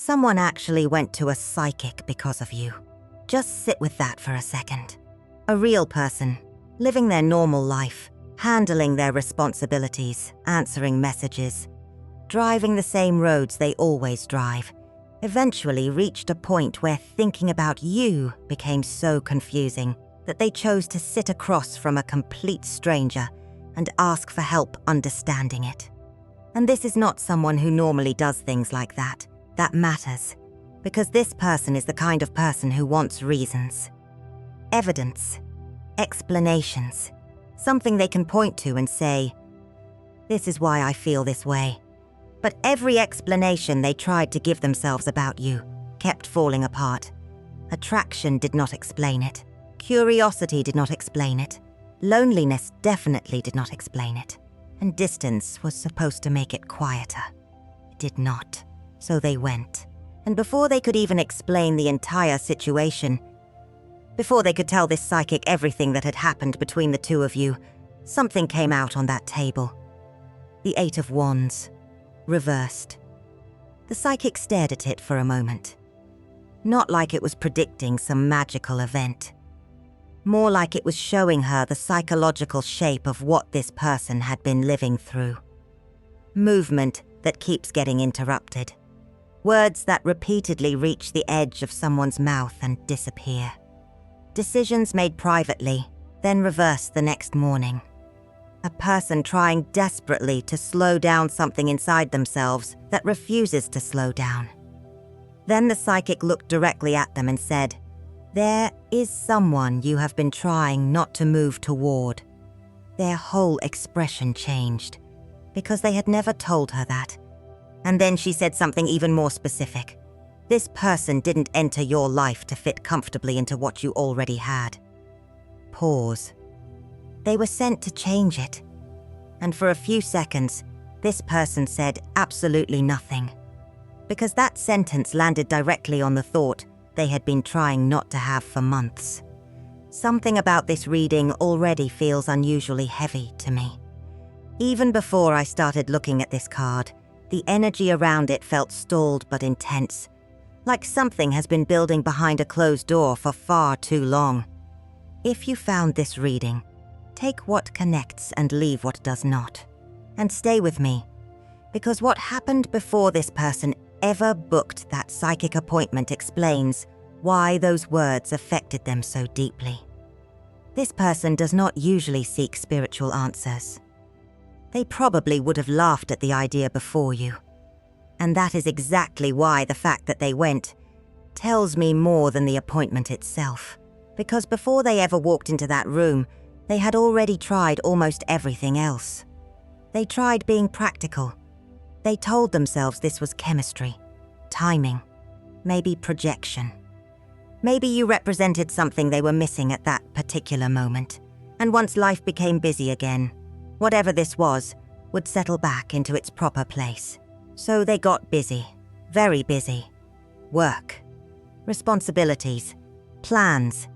Someone actually went to a psychic because of you. Just sit with that for a second. A real person, living their normal life, handling their responsibilities, answering messages, driving the same roads they always drive, eventually reached a point where thinking about you became so confusing that they chose to sit across from a complete stranger and ask for help understanding it. And this is not someone who normally does things like that. That matters, because this person is the kind of person who wants reasons, evidence, explanations, something they can point to and say, "This is why I feel this way." But every explanation they tried to give themselves about you kept falling apart. Attraction did not explain it. Curiosity did not explain it. Loneliness definitely did not explain it. And distance was supposed to make it quieter. It did not. So they went. And before they could even explain the entire situation, before they could tell this psychic everything that had happened between the two of you, something came out on that table. The Eight of Wands, reversed. The psychic stared at it for a moment. Not like it was predicting some magical event. More like it was showing her the psychological shape of what this person had been living through. Movement that keeps getting interrupted. Words that repeatedly reach the edge of someone's mouth and disappear. Decisions made privately, then reversed the next morning. A person trying desperately to slow down something inside themselves that refuses to slow down. Then the psychic looked directly at them and said, "There is someone you have been trying not to move toward." Their whole expression changed, because they had never told her that. And then she said something even more specific. This person didn't enter your life to fit comfortably into what you already had. Pause. They were sent to change it. And for a few seconds, this person said absolutely nothing. Because that sentence landed directly on the thought they had been trying not to have for months. Something about this reading already feels unusually heavy to me. Even before I started looking at this card, the energy around it felt stalled but intense, like something has been building behind a closed door for far too long. If you found this reading, take what connects and leave what does not. And stay with me, because what happened before this person ever booked that psychic appointment explains why those words affected them so deeply. This person does not usually seek spiritual answers. They probably would have laughed at the idea before you. And that is exactly why the fact that they went tells me more than the appointment itself. Because before they ever walked into that room, they had already tried almost everything else. They tried being practical. They told themselves this was chemistry, timing, maybe projection. Maybe you represented something they were missing at that particular moment. And once life became busy again, whatever this was would settle back into its proper place. So they got busy, very busy. Work, responsibilities, plans,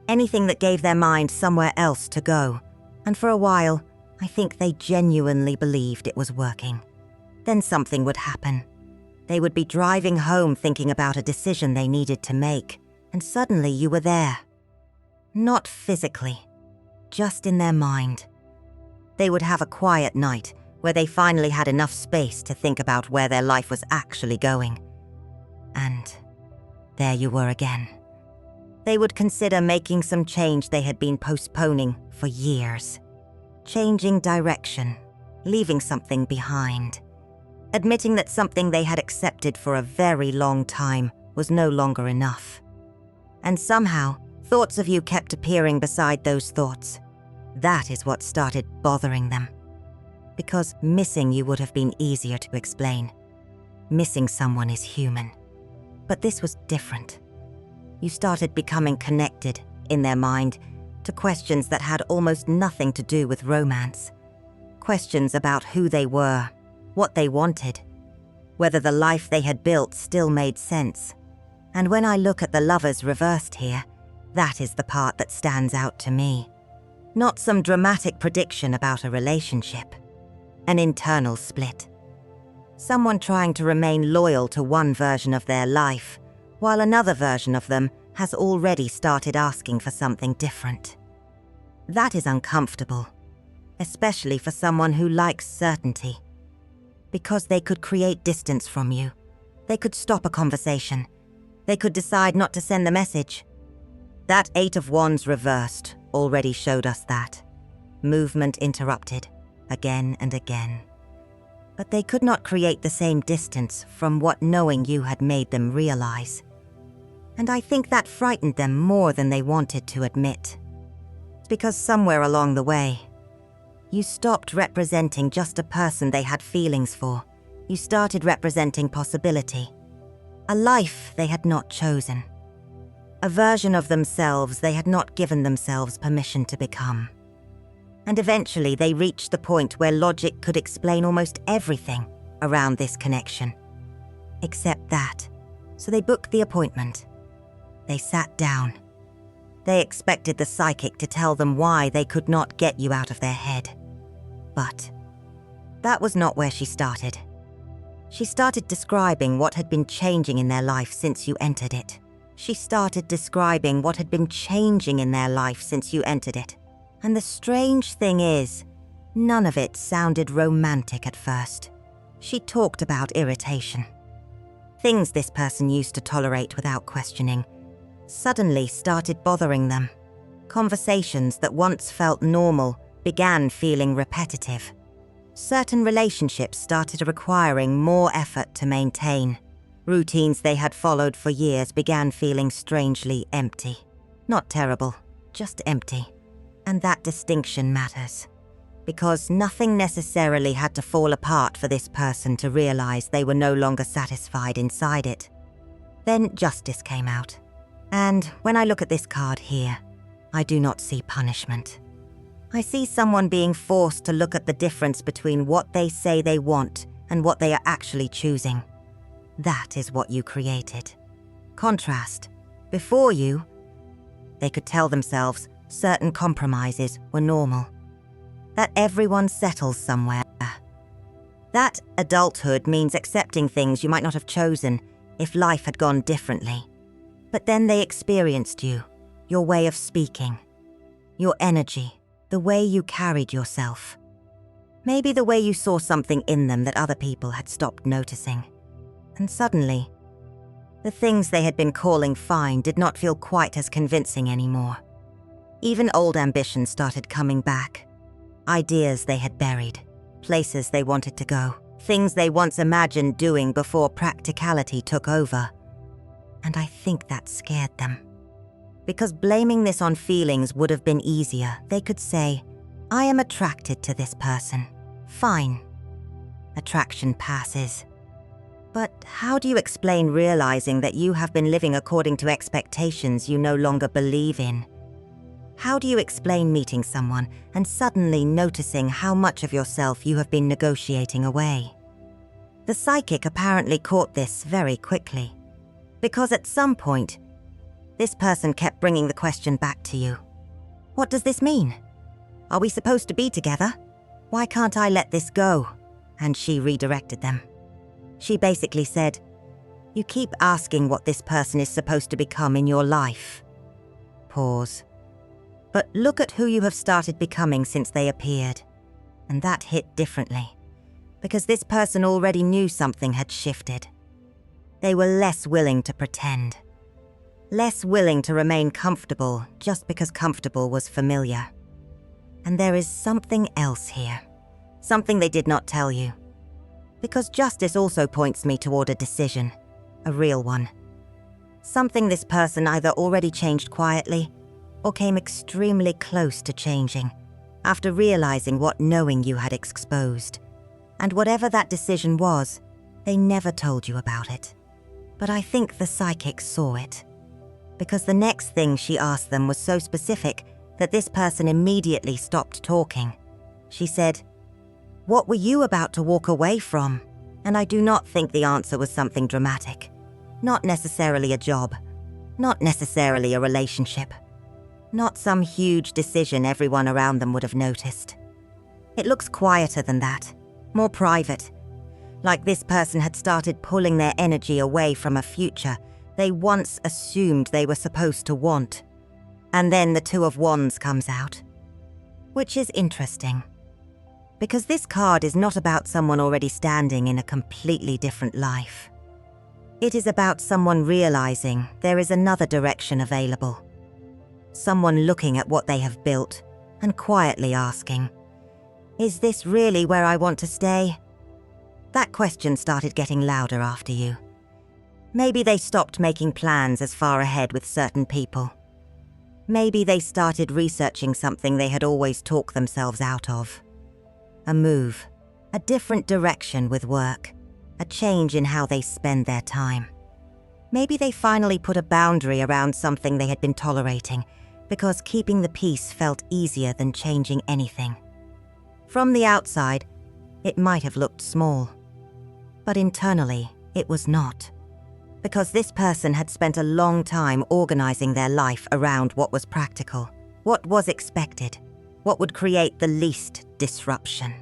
anything that gave their mind somewhere else to go. And for a while, I think they genuinely believed it was working. Then something would happen. They would be driving home thinking about a decision they needed to make, and suddenly you were there. Not physically, just in their mind. They would have a quiet night where they finally had enough space to think about where their life was actually going. And there you were again. They would consider making some change they had been postponing for years. Changing direction, leaving something behind. Admitting that something they had accepted for a very long time was no longer enough. And somehow, thoughts of you kept appearing beside those thoughts. That is what started bothering them. Because missing you would have been easier to explain. Missing someone is human. But this was different. You started becoming connected, in their mind, to questions that had almost nothing to do with romance. Questions about who they were, what they wanted, whether the life they had built still made sense. And when I look at the lovers reversed here, that is the part that stands out to me. Not some dramatic prediction about a relationship. An internal split. Someone trying to remain loyal to one version of their life, while another version of them has already started asking for something different. That is uncomfortable, especially for someone who likes certainty. Because they could create distance from you. They could stop a conversation. They could decide not to send the message. That 8 of Wands reversed already showed us that. Movement interrupted, again and again. But they could not create the same distance from what knowing you had made them realize. And I think that frightened them more than they wanted to admit. It's because somewhere along the way, you stopped representing just a person they had feelings for. You started representing possibility. A life they had not chosen. A version of themselves they had not given themselves permission to become. And eventually they reached the point where logic could explain almost everything around this connection. Except that. So they booked the appointment. They sat down. They expected the psychic to tell them why they could not get you out of their head. But that was not where she started. She started describing what had been changing in their life since you entered it. She started describing what had been changing in their life since you entered it. And the strange thing is, none of it sounded romantic at first. She talked about irritation. Things this person used to tolerate without questioning suddenly started bothering them. Conversations that once felt normal began feeling repetitive. Certain relationships started requiring more effort to maintain. Routines they had followed for years began feeling strangely empty. Not terrible, just empty. And that distinction matters. Because nothing necessarily had to fall apart for this person to realize they were no longer satisfied inside it. Then justice came out. And when I look at this card here, I do not see punishment. I see someone being forced to look at the difference between what they say they want and what they are actually choosing. That is what you created. Contrast. Before you, they could tell themselves certain compromises were normal. That everyone settles somewhere. That adulthood means accepting things you might not have chosen if life had gone differently. But then they experienced you, your way of speaking, your energy, the way you carried yourself. Maybe the way you saw something in them that other people had stopped noticing. And suddenly, the things they had been calling fine did not feel quite as convincing anymore. Even old ambitions started coming back. Ideas they had buried, places they wanted to go, things they once imagined doing before practicality took over. And I think that scared them. Because blaming this on feelings would have been easier. They could say, I am attracted to this person. Fine. Attraction passes. But how do you explain realizing that you have been living according to expectations you no longer believe in? How do you explain meeting someone and suddenly noticing how much of yourself you have been negotiating away? The psychic apparently caught this very quickly. Because at some point, this person kept bringing the question back to you. What does this mean? Are we supposed to be together? Why can't I let this go? And she redirected them. She basically said, you keep asking what this person is supposed to become in your life. Pause. But look at who you have started becoming since they appeared. And that hit differently. Because this person already knew something had shifted. They were less willing to pretend. Less willing to remain comfortable just because comfortable was familiar. And there is something else here. Something they did not tell you. Because justice also points me toward a decision. A real one. Something this person either already changed quietly or came extremely close to changing after realizing what knowing you had exposed. And whatever that decision was, they never told you about it. But I think the psychic saw it. Because the next thing she asked them was so specific that this person immediately stopped talking. She said, what were you about to walk away from? And I do not think the answer was something dramatic. Not necessarily a job. Not necessarily a relationship. Not some huge decision everyone around them would have noticed. It looks quieter than that. More private. Like this person had started pulling their energy away from a future they once assumed they were supposed to want. And then the Two of Wands comes out. Which is interesting, because this card is not about someone already standing in a completely different life. It is about someone realizing there is another direction available. Someone looking at what they have built and quietly asking, "Is this really where I want to stay?" That question started getting louder after you. Maybe they stopped making plans as far ahead with certain people. Maybe they started researching something they had always talked themselves out of. A move, a different direction with work, a change in how they spend their time. Maybe they finally put a boundary around something they had been tolerating because keeping the peace felt easier than changing anything. From the outside, it might have looked small, but internally, it was not. Because this person had spent a long time organizing their life around what was practical, what was expected, what would create the least disruption.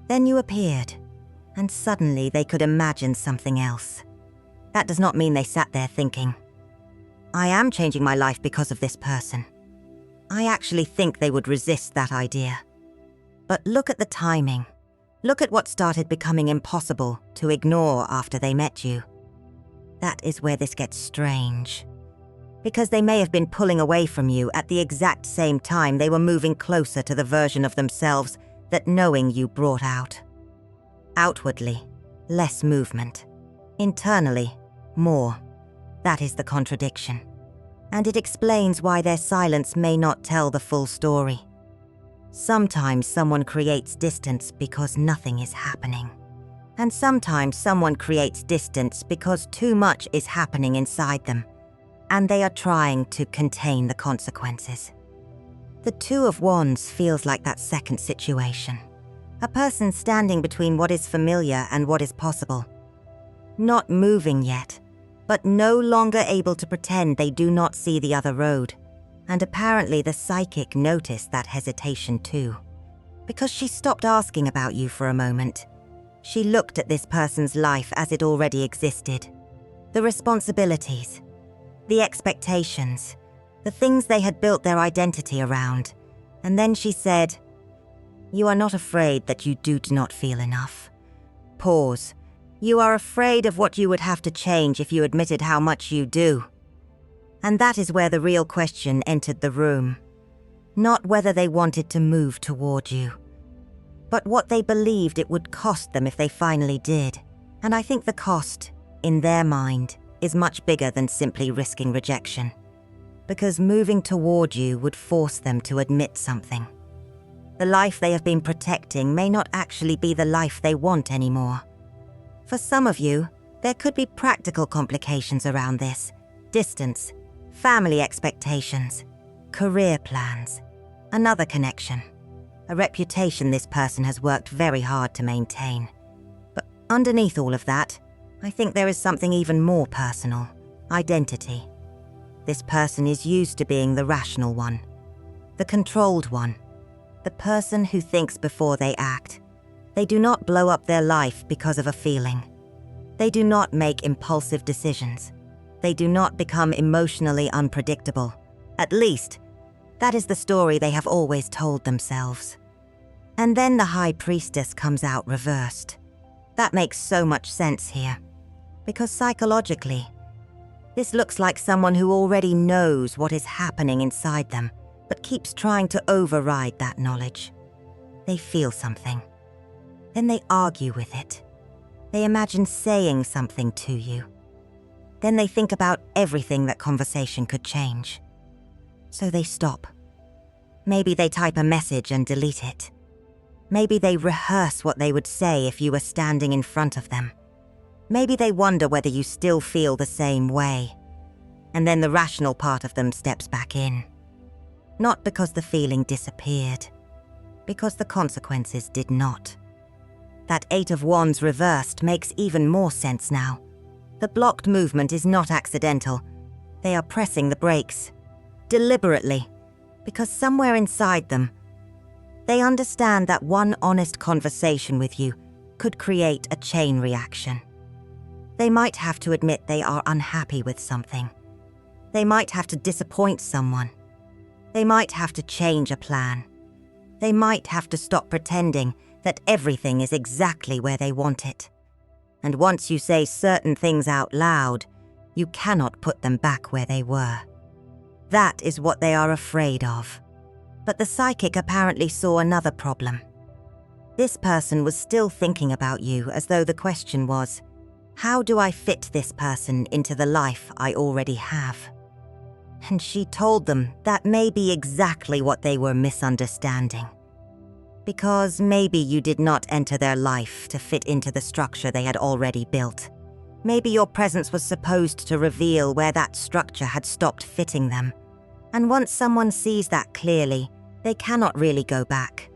Then you appeared, and suddenly they could imagine something else. That does not mean they sat there thinking, "I am changing my life because of this person." I actually think they would resist that idea. But look at the timing. Look at what started becoming impossible to ignore after they met you. That is where this gets strange. Because they may have been pulling away from you at the exact same time they were moving closer to the version of themselves that knowing you brought out. Outwardly, less movement. Internally, more. That is the contradiction. And it explains why their silence may not tell the full story. Sometimes someone creates distance because nothing is happening. And sometimes someone creates distance because too much is happening inside them, and they are trying to contain the consequences. The Two of Wands feels like that second situation. A person standing between what is familiar and what is possible. Not moving yet, but no longer able to pretend they do not see the other road. And apparently the psychic noticed that hesitation too. Because she stopped asking about you for a moment. She looked at this person's life as it already existed. The responsibilities, the expectations, the things they had built their identity around. And then she said, "You are not afraid that you do not feel enough." Pause. You are afraid of what you would have to change if you admitted how much you do. And that is where the real question entered the room. Not whether they wanted to move toward you, but what they believed it would cost them if they finally did. And I think the cost, in their mind, is much bigger than simply risking rejection. Because moving toward you would force them to admit something. The life they have been protecting may not actually be the life they want anymore. For some of you, there could be practical complications around this. Distance, family expectations, career plans, another connection. A reputation this person has worked very hard to maintain. But underneath all of that, I think there is something even more personal. Identity. This person is used to being the rational one. The controlled one. The person who thinks before they act. They do not blow up their life because of a feeling. They do not make impulsive decisions. They do not become emotionally unpredictable. At least, that is the story they have always told themselves. And then the High Priestess comes out reversed. That makes so much sense here. Because psychologically, this looks like someone who already knows what is happening inside them, but keeps trying to override that knowledge. They feel something. Then they argue with it. They imagine saying something to you. Then they think about everything that conversation could change. So they stop. Maybe they type a message and delete it. Maybe they rehearse what they would say if you were standing in front of them. Maybe they wonder whether you still feel the same way. And then the rational part of them steps back in. Not because the feeling disappeared, because the consequences did not. That Eight of Wands reversed makes even more sense now. The blocked movement is not accidental. They are pressing the brakes. Deliberately. Because somewhere inside them, they understand that one honest conversation with you could create a chain reaction. They might have to admit they are unhappy with something. They might have to disappoint someone. They might have to change a plan. They might have to stop pretending that everything is exactly where they want it. And once you say certain things out loud, you cannot put them back where they were. That is what they are afraid of. But the psychic apparently saw another problem. This person was still thinking about you as though the question was, how do I fit this person into the life I already have? And she told them that may be exactly what they were misunderstanding. Because maybe you did not enter their life to fit into the structure they had already built. Maybe your presence was supposed to reveal where that structure had stopped fitting them. And once someone sees that clearly, they cannot really go back.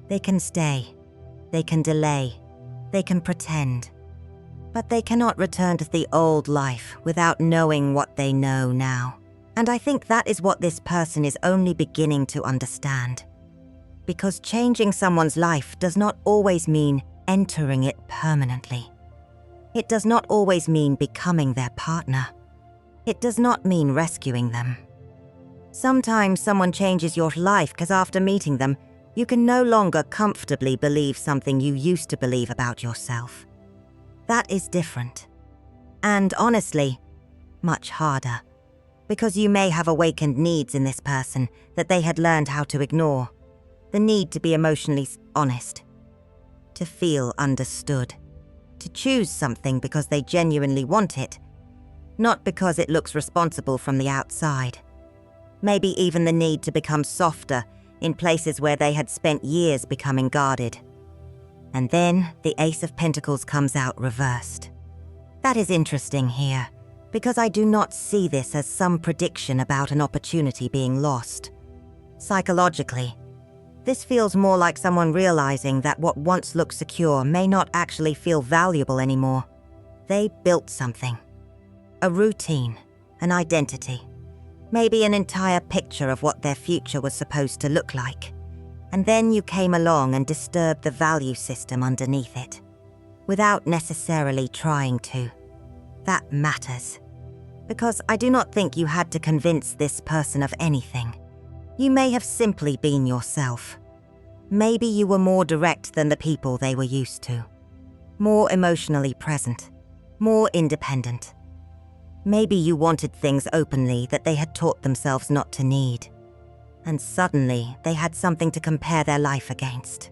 They can stay. They can delay. They can pretend. But they cannot return to the old life without knowing what they know now. And I think that is what this person is only beginning to understand. Because changing someone's life does not always mean entering it permanently. It does not always mean becoming their partner. It does not mean rescuing them. Sometimes someone changes your life because after meeting them, you can no longer comfortably believe something you used to believe about yourself. That is different. And honestly, much harder. Because you may have awakened needs in this person that they had learned how to ignore. The need to be emotionally honest. To feel understood. To choose something because they genuinely want it. Not because it looks responsible from the outside. Maybe even the need to become softer in places where they had spent years becoming guarded. And then the Ace of Pentacles comes out reversed. That is interesting here, because I do not see this as some prediction about an opportunity being lost. Psychologically, this feels more like someone realizing that what once looked secure may not actually feel valuable anymore. They built something. A routine, an identity, maybe an entire picture of what their future was supposed to look like. And then you came along and disturbed the value system underneath it, without necessarily trying to. That matters, because I do not think you had to convince this person of anything. You may have simply been yourself. Maybe you were more direct than the people they were used to, more emotionally present, more independent. Maybe you wanted things openly that they had taught themselves not to need. And suddenly, they had something to compare their life against.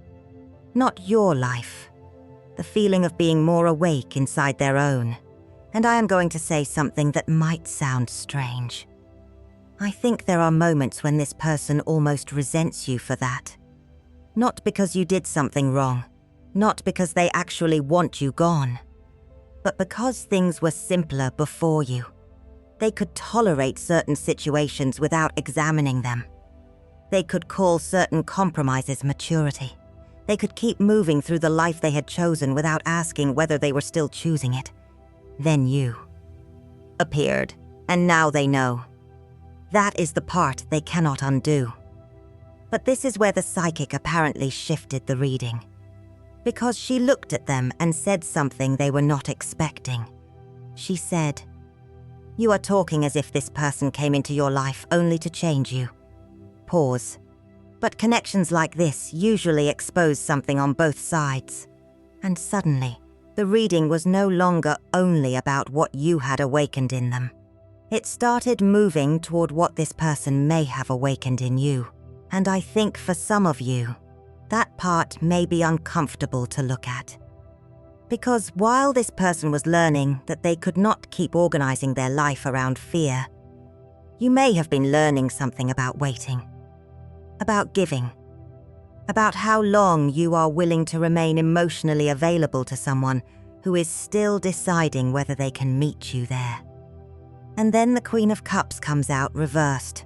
Not your life. The feeling of being more awake inside their own. And I am going to say something that might sound strange. I think there are moments when this person almost resents you for that. Not because you did something wrong. Not because they actually want you gone. But because things were simpler before you. They could tolerate certain situations without examining them. They could call certain compromises maturity. They could keep moving through the life they had chosen without asking whether they were still choosing it. Then you appeared, and now they know. That is the part they cannot undo. But this is where the psychic apparently shifted the reading. Because she looked at them and said something they were not expecting. She said, "You are talking as if this person came into your life only to change you." Pause. But connections like this usually expose something on both sides. And suddenly, the reading was no longer only about what you had awakened in them. It started moving toward what this person may have awakened in you. And I think for some of you, that part may be uncomfortable to look at. Because while this person was learning that they could not keep organizing their life around fear, you may have been learning something about waiting. About giving. About how long you are willing to remain emotionally available to someone who is still deciding whether they can meet you there. And then the Queen of Cups comes out reversed,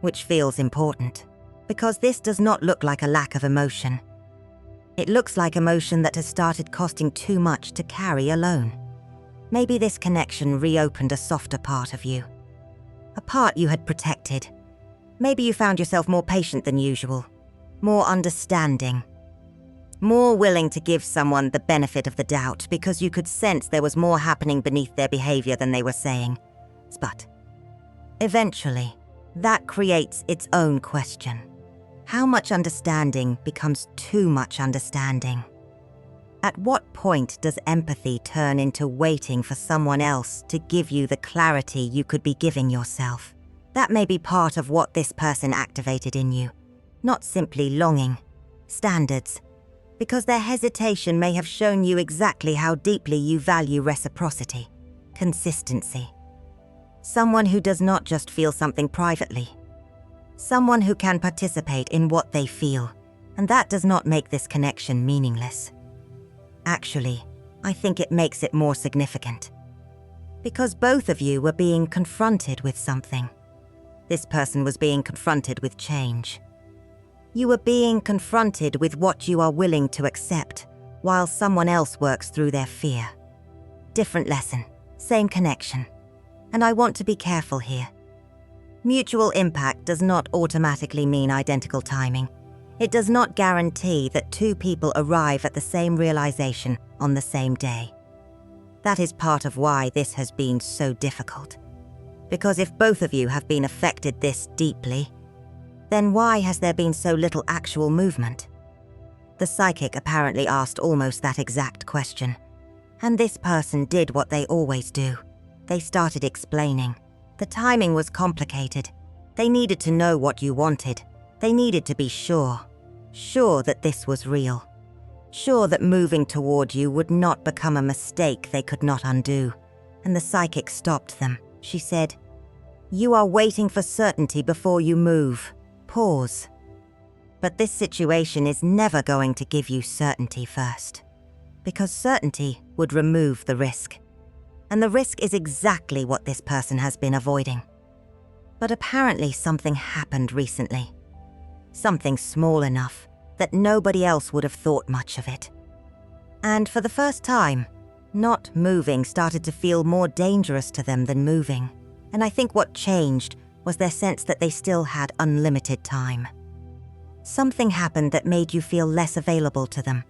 which feels important, because this does not look like a lack of emotion. It looks like emotion that has started costing too much to carry alone. Maybe this connection reopened a softer part of you. A part you had protected. Maybe you found yourself more patient than usual, more understanding. more willing to give someone the benefit of the doubt because you could sense there was more happening beneath their behavior than they were saying. But eventually, that creates its own question. How much understanding becomes too much understanding? At what point does empathy turn into waiting for someone else to give you the clarity you could be giving yourself? That may be part of what this person activated in you, not simply longing, standards, because their hesitation may have shown you exactly how deeply you value reciprocity, consistency. Someone who does not just feel something privately. Someone who can participate in what they feel, and that does not make this connection meaningless. Actually, I think it makes it more significant. Because both of you were being confronted with something. This person was being confronted with change. You were being confronted with what you are willing to accept, while someone else works through their fear. Different lesson, same connection. And I want to be careful here. Mutual impact does not automatically mean identical timing. It does not guarantee that two people arrive at the same realization on the same day. That is part of why this has been so difficult. Because if both of you have been affected this deeply, then why has there been so little actual movement? The psychic apparently asked almost that exact question. And this person did what they always do. They started explaining. The timing was complicated. They needed to know what you wanted. They needed to be sure. Sure that this was real. Sure that moving toward you would not become a mistake they could not undo. And the psychic stopped them. She said, "You are waiting for certainty before you move. Pause. But this situation is never going to give you certainty first. Because certainty would remove the risk. And the risk is exactly what this person has been avoiding. But apparently something happened recently. Something small enough that nobody else would have thought much of it. And for the first time, not moving started to feel more dangerous to them than moving. And I think what changed was their sense that they still had unlimited time. Something happened that made you feel less available to them.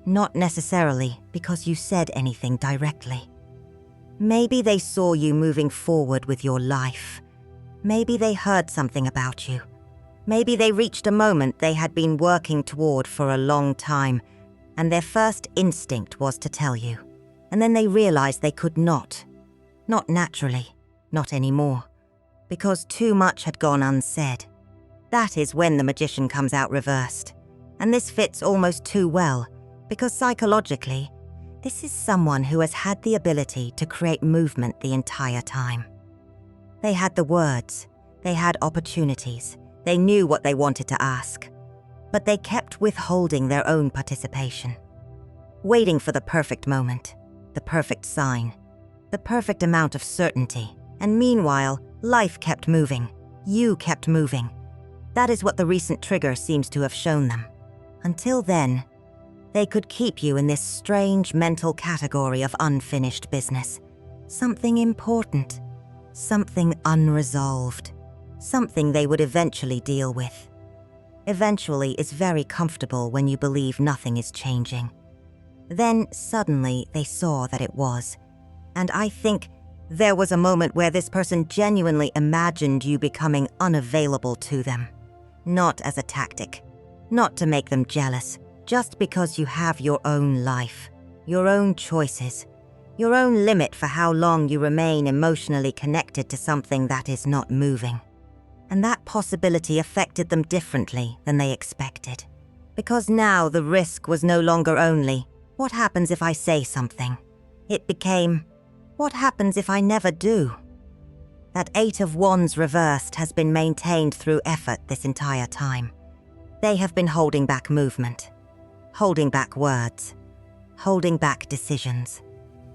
Not necessarily because you said anything directly. Maybe they saw you moving forward with your life. Maybe they heard something about you. Maybe they reached a moment they had been working toward for a long time, and their first instinct was to tell you. And then they realized they could not. Not naturally, not anymore. Because too much had gone unsaid. That is when the magician comes out reversed. And this fits almost too well, because psychologically, this is someone who has had the ability to create movement the entire time. They had the words, they had opportunities, they knew what they wanted to ask, but they kept withholding their own participation, waiting for the perfect moment, the perfect sign, the perfect amount of certainty, and meanwhile, life kept moving, you kept moving. That is what the recent trigger seems to have shown them. Until then, they could keep you in this strange mental category of unfinished business. Something important, something unresolved, something they would eventually deal with. Eventually is very comfortable when you believe nothing is changing. Then suddenly they saw that it was. And I think there was a moment where this person genuinely imagined you becoming unavailable to them. Not as a tactic, not to make them jealous, just because you have your own life, your own choices, your own limit for how long you remain emotionally connected to something that is not moving. And that possibility affected them differently than they expected. Because now the risk was no longer only, what happens if I say something? It became, what happens if I never do? That 8 of Wands reversed has been maintained through effort this entire time. They have been holding back movement, holding back words, holding back decisions.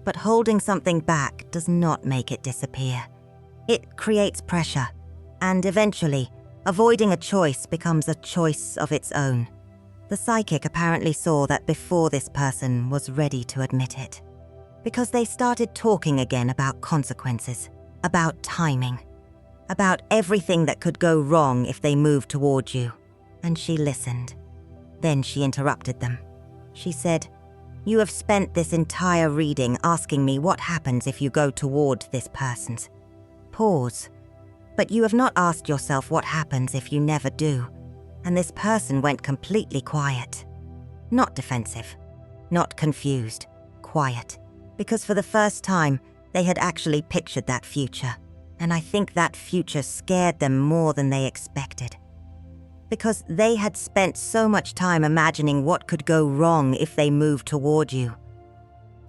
But holding something back does not make it disappear. It creates pressure, and eventually, avoiding a choice becomes a choice of its own. The psychic apparently saw that before this person was ready to admit it. Because they started talking again about consequences, about timing, about everything that could go wrong if they moved toward you. And she listened. Then she interrupted them. She said, "You have spent this entire reading asking me what happens if you go toward this person's. Pause. But you have not asked yourself what happens if you never do." And this person went completely quiet. Not defensive, not confused, quiet. Because for the first time, they had actually pictured that future. And I think that future scared them more than they expected. Because they had spent so much time imagining what could go wrong if they moved toward you.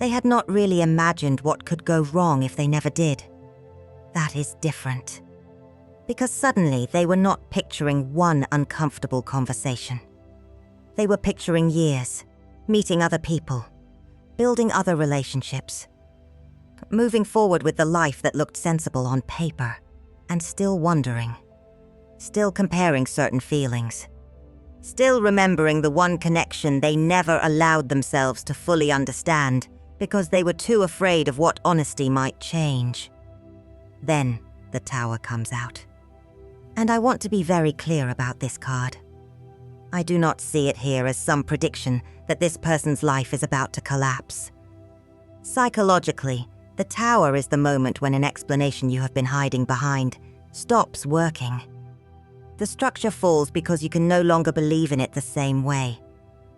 They had not really imagined what could go wrong if they never did. That is different. Because suddenly they were not picturing one uncomfortable conversation. They were picturing years, meeting other people, building other relationships, moving forward with the life that looked sensible on paper, and still wondering. Still comparing certain feelings. Still remembering the one connection they never allowed themselves to fully understand because they were too afraid of what honesty might change. Then the Tower comes out. And I want to be very clear about this card. I do not see it here as some prediction that this person's life is about to collapse. Psychologically, the Tower is the moment when an explanation you have been hiding behind stops working. The structure falls because you can no longer believe in it the same way.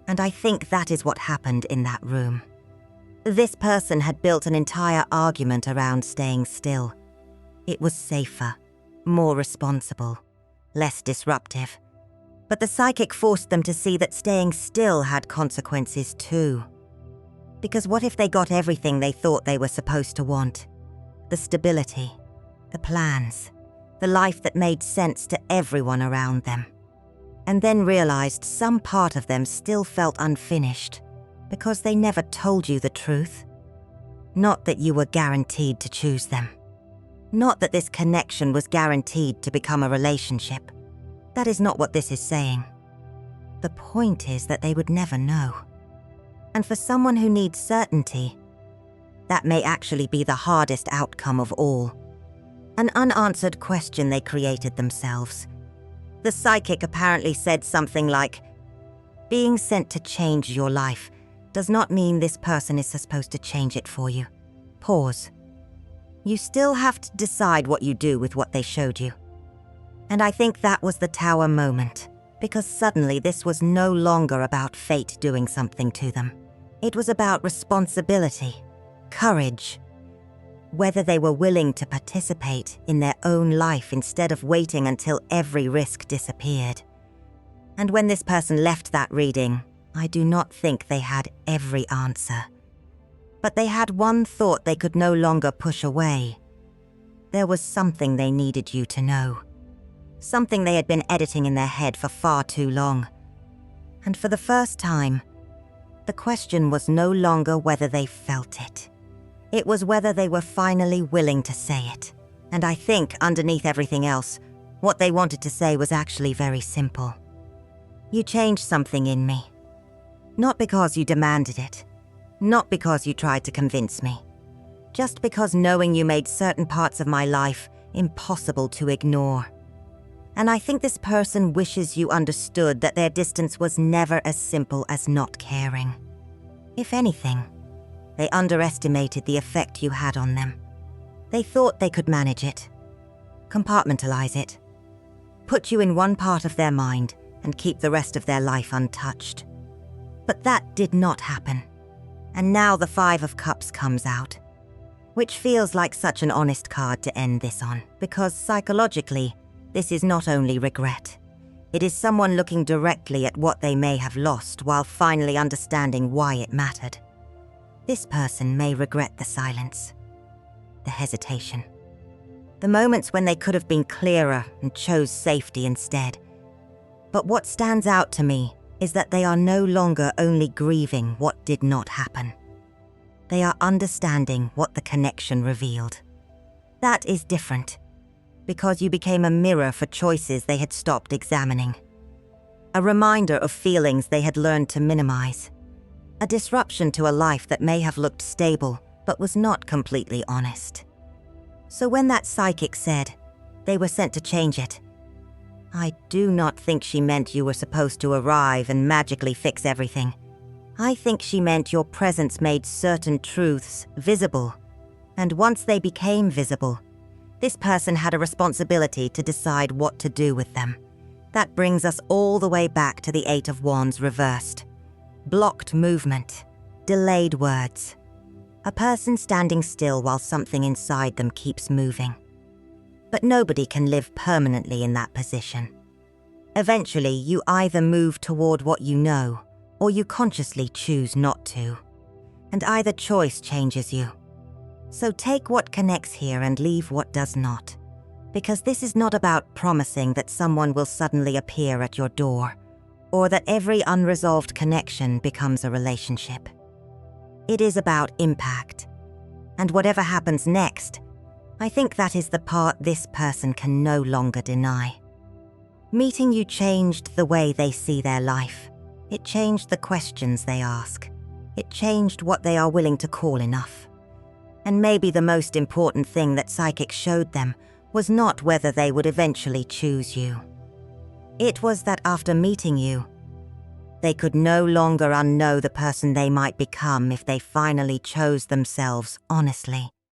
And I think that is what happened in that room. This person had built an entire argument around staying still. It was safer, more responsible, less disruptive. But the psychic forced them to see that staying still had consequences too. Because what if they got everything they thought they were supposed to want? The stability, the plans, the life that made sense to everyone around them. And then realized some part of them still felt unfinished because they never told you the truth. Not that you were guaranteed to choose them. Not that this connection was guaranteed to become a relationship. That is not what this is saying. The point is that they would never know. And for someone who needs certainty, that may actually be the hardest outcome of all. An unanswered question they created themselves. The psychic apparently said something like, "Being sent to change your life does not mean this person is supposed to change it for you." Pause. You still have to decide what you do with what they showed you. And I think that was the Tower moment, because suddenly this was no longer about fate doing something to them. It was about responsibility, courage, whether they were willing to participate in their own life instead of waiting until every risk disappeared. And when this person left that reading, I do not think they had every answer. But they had one thought they could no longer push away. There was something they needed you to know. Something they had been editing in their head for far too long. And for the first time, the question was no longer whether they felt it. It was whether they were finally willing to say it. And I think, underneath everything else, what they wanted to say was actually very simple. You changed something in me. Not because you demanded it. Not because you tried to convince me. Just because knowing you made certain parts of my life impossible to ignore. And I think this person wishes you understood that their distance was never as simple as not caring. If anything, they underestimated the effect you had on them. They thought they could manage it, compartmentalize it, put you in one part of their mind and keep the rest of their life untouched. But that did not happen. And now the Five of Cups comes out, which feels like such an honest card to end this on, because psychologically, this is not only regret. It is someone looking directly at what they may have lost while finally understanding why it mattered. This person may regret the silence, the hesitation, the moments when they could have been clearer and chose safety instead. But what stands out to me is that they are no longer only grieving what did not happen. They are understanding what the connection revealed. That is different, because you became a mirror for choices they had stopped examining. A reminder of feelings they had learned to minimize. A disruption to a life that may have looked stable, but was not completely honest. So when that psychic said they were sent to change it, I do not think she meant you were supposed to arrive and magically fix everything. I think she meant your presence made certain truths visible, and once they became visible, this person had a responsibility to decide what to do with them. That brings us all the way back to the Eight of Wands reversed. Blocked movement, delayed words. A person standing still while something inside them keeps moving. But nobody can live permanently in that position. Eventually, you either move toward what you know, or you consciously choose not to. And either choice changes you. So take what connects here and leave what does not. Because this is not about promising that someone will suddenly appear at your door, or that every unresolved connection becomes a relationship. It is about impact. And whatever happens next, I think that is the part this person can no longer deny. Meeting you changed the way they see their life. It changed the questions they ask. It changed what they are willing to call enough. And maybe the most important thing that Psychic showed them was not whether they would eventually choose you. It was that after meeting you, they could no longer unknow the person they might become if they finally chose themselves honestly.